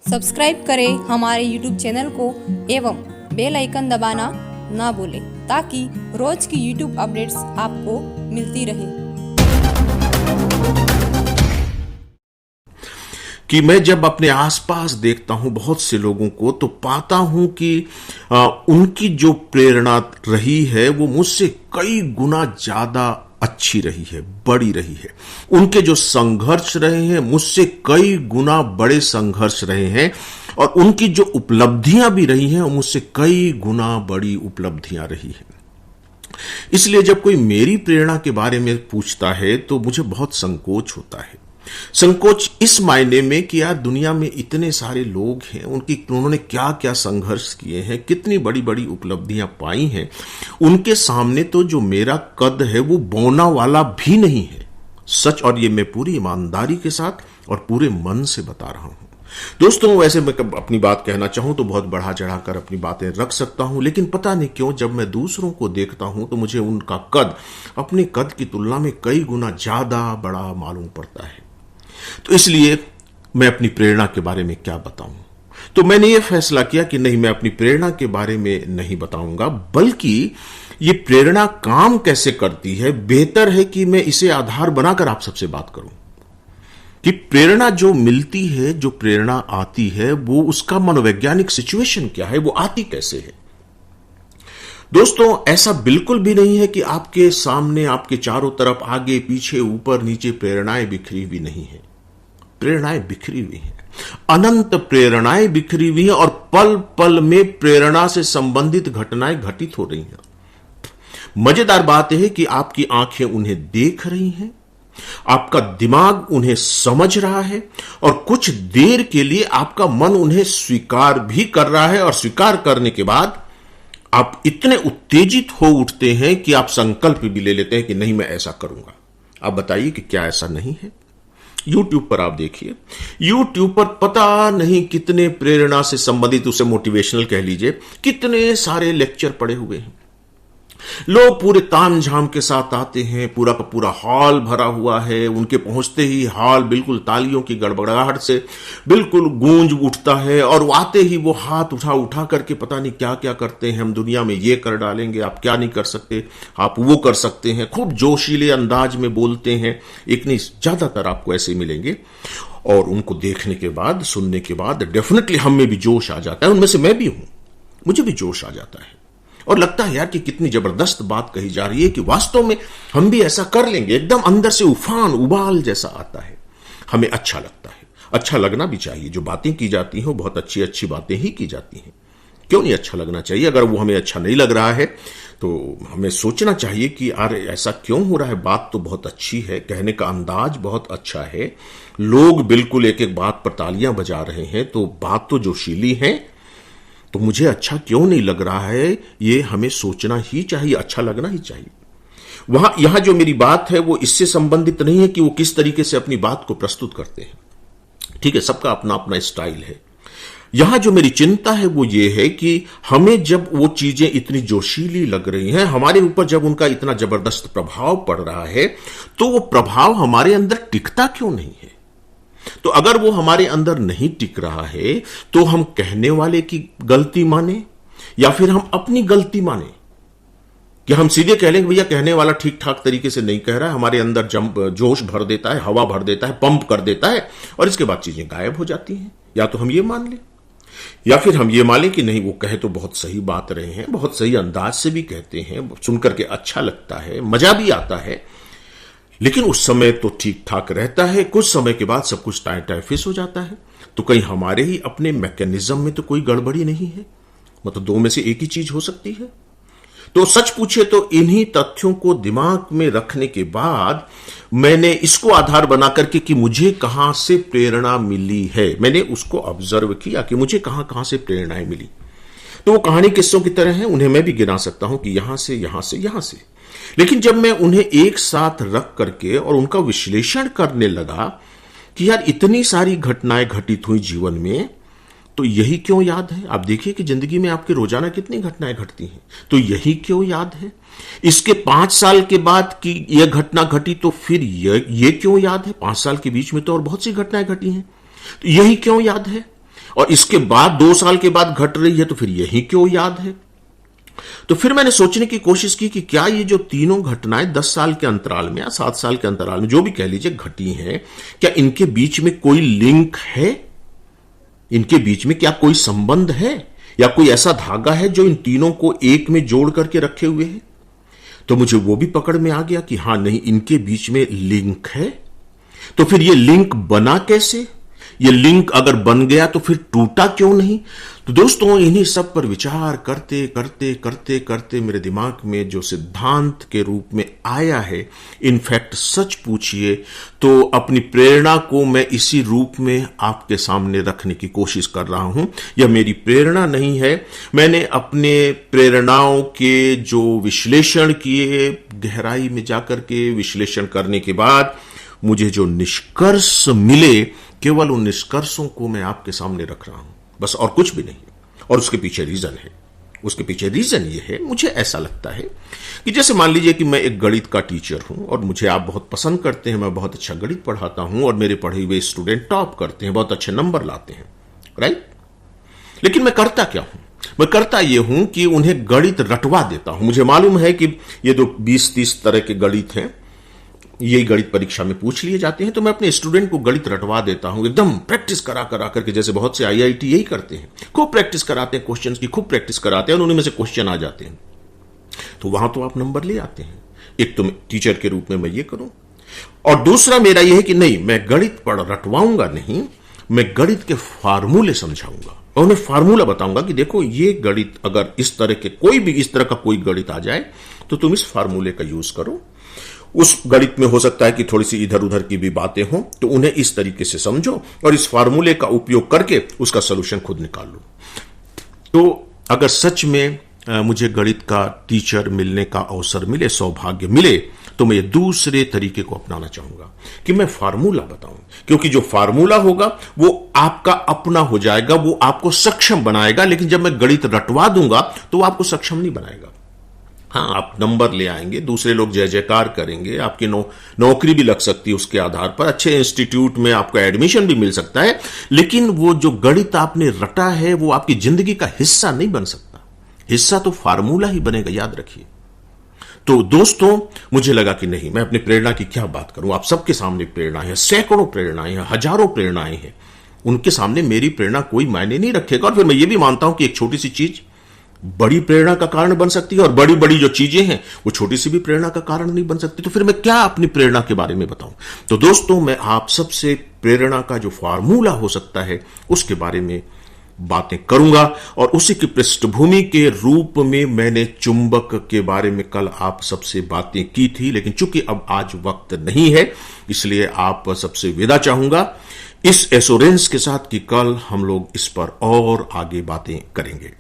Subscribe करें हमारे YouTube channel को एवं बेल आइकन दबाना ना भूलें ताकि रोज की YouTube अपडेट्स आपको मिलती रहे। कि मैं जब अपने आसपास देखता हूं बहुत से लोगों को तो पाता हूं कि उनकी जो प्रेरणा रही है वो मुझसे कई गुना ज्यादा अच्छी रही है, बड़ी रही है। उनके जो संघर्ष रहे हैं मुझसे कई गुना बड़े संघर्ष रहे हैं और उनकी जो उपलब्धियां भी रही हैं वो मुझसे कई गुना बड़ी उपलब्धियां रही हैं। इसलिए जब कोई मेरी प्रेरणा के बारे में पूछता है तो मुझे बहुत संकोच होता है। संकोच इस मायने में कि यार दुनिया में इतने सारे लोग हैं, उन्होंने क्या क्या संघर्ष किए हैं, कितनी बड़ी बड़ी उपलब्धियां पाई हैं। उनके सामने तो जो मेरा कद है वो बौना वाला भी नहीं है। सच, और ये मैं पूरी ईमानदारी के साथ और पूरे मन से बता रहा हूं। दोस्तों, वैसे मैं अपनी बात कहना चाहूं तो बहुत बढ़ा चढ़ाकर अपनी बातें रख सकता हूं, लेकिन पता नहीं क्यों जब मैं दूसरों को देखता हूं तो मुझे उनका कद अपने कद की तुलना में कई गुना ज्यादा बड़ा मालूम पड़ता है। तो इसलिए मैं अपनी प्रेरणा के बारे में क्या बताऊं। तो मैंने यह फैसला किया कि नहीं, मैं अपनी प्रेरणा के बारे में नहीं बताऊंगा, बल्कि ये प्रेरणा काम कैसे करती है बेहतर है कि मैं इसे आधार बनाकर आप सबसे बात करूं कि प्रेरणा जो मिलती है, जो प्रेरणा आती है, वो उसका मनोवैज्ञानिक सिचुएशन क्या है, वो आती कैसे है। दोस्तों, ऐसा बिल्कुल भी नहीं है कि आपके सामने, आपके चारों तरफ, आगे पीछे, ऊपर नीचे प्रेरणाएं बिखरी हुई नहीं है। प्रेरणाएं बिखरी हुई हैं, अनंत प्रेरणाएं बिखरी हुई हैं और पल पल में प्रेरणा से संबंधित घटनाएं घटित हो रही हैं। मजेदार बात यह है कि आपकी आंखें उन्हें देख रही हैं, आपका दिमाग उन्हें समझ रहा है और कुछ देर के लिए आपका मन उन्हें स्वीकार भी कर रहा है और स्वीकार करने के बाद आप इतने उत्तेजित हो उठते हैं कि आप संकल्प भी ले लेते हैं कि नहीं, मैं ऐसा करूंगा। आप बताइए कि क्या ऐसा नहीं है। YouTube पर आप देखिए, YouTube पर पता नहीं कितने प्रेरणा से संबंधित, उसे मोटिवेशनल कह लीजिए, कितने सारे लेक्चर पड़े हुए हैं। लोग पूरे तामझाम के साथ आते हैं, पूरा का पूरा हॉल भरा हुआ है। उनके पहुंचते ही हॉल बिल्कुल तालियों की गड़बड़ाहट से बिल्कुल गूंज उठता है और आते ही वो हाथ उठा करके पता नहीं क्या क्या करते हैं। हम दुनिया में ये कर डालेंगे, आप क्या नहीं कर सकते, आप वो कर सकते हैं। खूब जोशीले अंदाज में बोलते हैं, एक नहीं ज्यादातर आपको ऐसे मिलेंगे। और उनको देखने के बाद, सुनने के बाद डेफिनेटली हम में भी जोश आ जाता है। उनमें से मैं भी हूं, मुझे भी जोश आ जाता है और लगता है यार कि कितनी जबरदस्त बात कही जा रही है कि वास्तव में हम भी ऐसा कर लेंगे। एकदम अंदर से उफान, उबाल जैसा आता है। हमें अच्छा लगता है, अच्छा लगना भी चाहिए। जो बातें की जाती हैं वो बहुत अच्छी अच्छी बातें ही की जाती हैं। क्यों नहीं अच्छा लगना चाहिए? अगर वो हमें अच्छा नहीं लग रहा है तो हमें सोचना चाहिए कि अरे ऐसा क्यों हो रहा है। बात तो बहुत अच्छी है, कहने का अंदाज बहुत अच्छा है, लोग बिल्कुल एक एक बात पर तालियां बजा रहे हैं, तो बात तो जोशीली है, तो मुझे अच्छा क्यों नहीं लग रहा है, ये हमें सोचना ही चाहिए, अच्छा लगना ही चाहिए। यहां जो मेरी बात है वो इससे संबंधित नहीं है कि वो किस तरीके से अपनी बात को प्रस्तुत करते हैं। ठीक है, सबका अपना अपना स्टाइल है। यहां जो मेरी चिंता है वो ये है कि हमें जब वो चीजें इतनी जोशीली लग रही हैं, हमारे ऊपर जब उनका इतना जबरदस्त प्रभाव पड़ रहा है, तो वो प्रभाव हमारे अंदर टिकता क्यों नहीं है। तो अगर वो हमारे अंदर नहीं टिक रहा है तो हम कहने वाले की गलती माने या फिर हम अपनी गलती माने? कि हम सीधे कह लेंगे भैया कहने वाला ठीक ठाक तरीके से नहीं कह रहा है, हमारे अंदर जोश भर देता है, हवा भर देता है, पंप कर देता है और इसके बाद चीजें गायब हो जाती हैं। या तो हम ये मान लें या फिर हम ये मान लें कि नहीं, वो कहे तो बहुत सही बात रहे हैं, बहुत सही अंदाज से भी कहते हैं, सुनकर के अच्छा लगता है, मजा भी आता है, लेकिन उस समय तो ठीक ठाक रहता है, कुछ समय के बाद सब कुछ टाइफिस हो जाता है। तो कहीं हमारे ही अपने मैकेनिज्म में तो कोई गड़बड़ी नहीं है? मतलब दो में से एक ही चीज हो सकती है। तो सच पूछे तो इन्हीं तथ्यों को दिमाग में रखने के बाद मैंने इसको आधार बना करके कि मुझे कहां से प्रेरणा मिली है, मैंने उसको ऑब्जर्व किया कि मुझे कहां कहां से प्रेरणाएं मिली। तो वो कहानी किस्सों की तरह है, उन्हें मैं भी गिना सकता हूं कि यहां से यहां से यहां से। लेकिन जब मैं उन्हें एक साथ रख करके और उनका विश्लेषण करने लगा कि यार इतनी सारी घटनाएं घटित हुई जीवन में, तो यही क्यों याद है। आप देखिए कि जिंदगी में आपके रोजाना कितनी घटनाएं घटती हैं, तो यही क्यों याद है। इसके 5 साल के बाद की यह घटना घटी तो फिर ये क्यों याद है। 5 साल के बीच में तो और बहुत सी घटनाएं घटी हैं, तो यही क्यों याद है। और इसके बाद 2 साल के बाद घट रही है, तो फिर यही क्यों याद है? तो फिर मैंने सोचने की कोशिश की कि क्या ये जो तीनों घटनाएं 10 साल के अंतराल में या 7 साल के अंतराल में जो भी कह लीजिए घटी हैं, क्या इनके बीच में कोई लिंक है? इनके बीच में क्या कोई संबंध है, या कोई ऐसा धागा है जो इन तीनों को एक में जोड़ करके रखे हुए है? तो मुझे वो भी पकड़ में आ गया कि हां, नहीं, इनके बीच में लिंक है। तो फिर ये लिंक बना कैसे? ये लिंक अगर बन गया तो फिर टूटा क्यों नहीं? तो दोस्तों, इन्हीं सब पर विचार करते करते करते करते मेरे दिमाग में जो सिद्धांत के रूप में आया है, इनफैक्ट सच पूछिए तो अपनी प्रेरणा को मैं इसी रूप में आपके सामने रखने की कोशिश कर रहा हूं। यह मेरी प्रेरणा नहीं है, मैंने अपने प्रेरणाओं के जो विश्लेषण किए, गहराई में जाकर के विश्लेषण करने के बाद मुझे जो निष्कर्ष मिले, केवल उन निष्कर्षों को मैं आपके सामने रख रहा हूं, बस, और कुछ भी नहीं। और उसके पीछे रीजन है। उसके पीछे रीजन ये है, मुझे ऐसा लगता है कि जैसे मान लीजिए कि मैं एक गणित का टीचर हूं और मुझे आप बहुत पसंद करते हैं, मैं बहुत अच्छा गणित पढ़ाता हूं और मेरे पढ़े हुए स्टूडेंट टॉप करते हैं, बहुत अच्छे नंबर लाते हैं, राइट? लेकिन मैं करता क्या हूं? मैं करता यह हूं कि उन्हें गणित रटवा देता हूं। मुझे मालूम है कि ये जो 20-30 तरह के गणित हैं, यही गणित परीक्षा में पूछ लिए जाते हैं, तो मैं अपने स्टूडेंट को गणित रटवा देता हूं, एकदम प्रैक्टिस करा करके, जैसे बहुत से आईआईटी यही करते हैं, खूब प्रैक्टिस कराते हैं, क्वेश्चंस की खूब प्रैक्टिस कराते हैं और उनमें से क्वेश्चन आ जाते हैं। तो वहां तो आप नंबर ले आते हैं। एक तो टीचर के रूप में मैं ये करूं, और दूसरा मेरा यह है कि नहीं, मैं गणित रटवाऊंगा नहीं, मैं गणित के फार्मूले समझाऊंगा और उन्हें फार्मूला बताऊंगा कि देखो, ये गणित अगर इस तरह के इस तरह का कोई गणित आ जाए तो तुम इस फार्मूले का यूज करो। उस गणित में हो सकता है कि थोड़ी सी इधर उधर की भी बातें हों, तो उन्हें इस तरीके से समझो और इस फार्मूले का उपयोग करके उसका सॉल्यूशन खुद निकाल लो। तो अगर सच में मुझे गणित का टीचर मिलने का अवसर मिले, सौभाग्य मिले, तो मैं ये दूसरे तरीके को अपनाना चाहूंगा कि मैं फार्मूला बताऊं, क्योंकि जो फार्मूला होगा वो आपका अपना हो जाएगा, वो आपको सक्षम बनाएगा। लेकिन जब मैं गणित रटवा दूंगा तो वो आपको सक्षम नहीं बनाएगा। हाँ, आप नंबर ले आएंगे, दूसरे लोग जय जयकार करेंगे, आपकी नौकरी भी लग सकती है उसके आधार पर, अच्छे इंस्टीट्यूट में आपको एडमिशन भी मिल सकता है, लेकिन वो जो गणित आपने रटा है वो आपकी जिंदगी का हिस्सा नहीं बन सकता। हिस्सा तो फार्मूला ही बनेगा, याद रखिए। तो दोस्तों, मुझे लगा कि नहीं, मैं अपनी प्रेरणा की क्या बात करूं, आप सबके सामने प्रेरणाएं हैं, सैकड़ों प्रेरणाएं हैं, हजारों प्रेरणाएं हैं, उनके सामने मेरी प्रेरणा कोई मायने नहीं रखेगा। और फिर मैं ये भी मानता हूं कि एक छोटी सी चीज बड़ी प्रेरणा का कारण बन सकती है और बड़ी बड़ी जो चीजें हैं वो छोटी सी भी प्रेरणा का कारण नहीं बन सकती। तो फिर मैं क्या अपनी प्रेरणा के बारे में बताऊं? तो दोस्तों, मैं आप सबसे प्रेरणा का जो फार्मूला हो सकता है उसके बारे में बातें करूंगा, और उसी की पृष्ठभूमि के रूप में मैंने चुंबक के बारे में कल आप सबसे बातें की थी, लेकिन चूंकि अब आज वक्त नहीं है, इसलिए आप सबसे विदा चाहूंगा इस एश्योरेंस के साथ कि कल हम लोग इस पर और आगे बातें करेंगे।